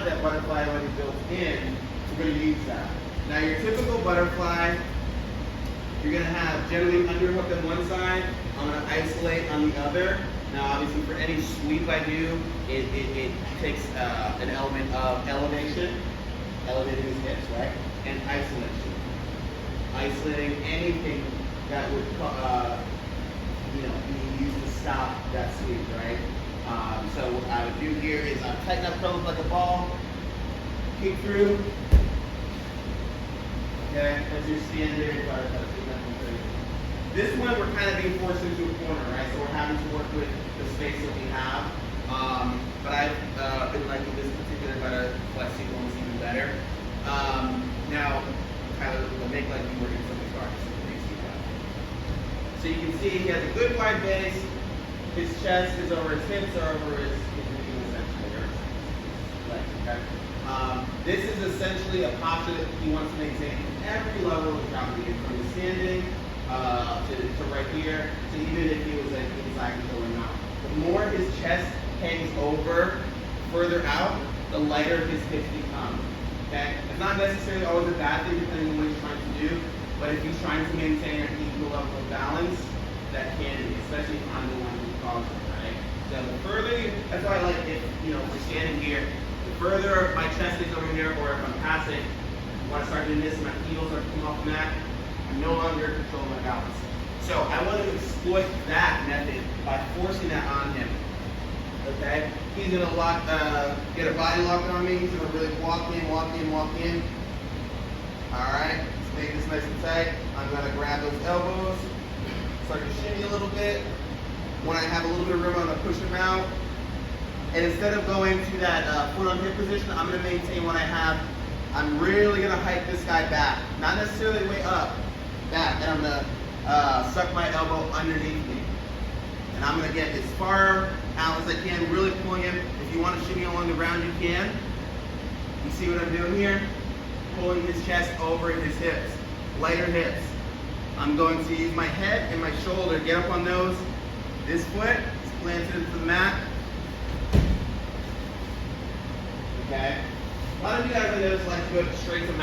have that butterfly already built in, we're going to use that. Now your typical butterfly, you're going to have generally underhook on one side, I'm going to isolate on the other. Now obviously for any sweep I do, it takes an element of elevation, elevating his hips, right? And isolation. Isolating anything that would be used to stop that sweep, right? So what I would do here is tighten up curls like a ball, kick through. Okay, that's your standard butterfly. This one we're kind of being forced into a corner, right? So we're having to work with the space that we have. But I've been liking this particular butterfly sequence even better. Now, kind of make like you were in something dark. So you can see he has a good wide base. His chest is over his hips or over his knees, essentially, or his legs. Okay? This is essentially a posture that he wants to maintain at every level of the property, from the standing to right here, to even if he was like inside the going out. The more his chest hangs over, further out, the lighter his hips become. Okay? It's not necessarily always a bad thing depending on what he's trying to do, but if he's trying to maintain an equal level of balance, that can be, especially if I'm the one who causes it, right? So the further that's why I like if we're standing here, the further my chest is over here, or if I'm passing, when I start doing this, my heels are coming off the mat, I'm no longer controlling my balance. So I want to exploit that method by forcing that on him. Okay? He's gonna get a body lock on me, he's gonna really walk in. Alright, let's make this nice and tight. I'm gonna grab those elbows. Start to shimmy a little bit. When I have a little bit of room, I'm going to push him out. And instead of going to that foot on hip position, I'm going to maintain what I have. I'm really going to hike this guy back. Not necessarily way up, back. And I'm going to suck my elbow underneath me. And I'm going to get as far out as I can, really pulling him. If you want to shimmy along the ground, you can. You see what I'm doing here? Pulling his chest over his hips. Lighter hips. I'm going to use my head and my shoulder, get up on those. This foot is planted into the mat. Okay? A lot of you guys I notice like to go straight to the mat.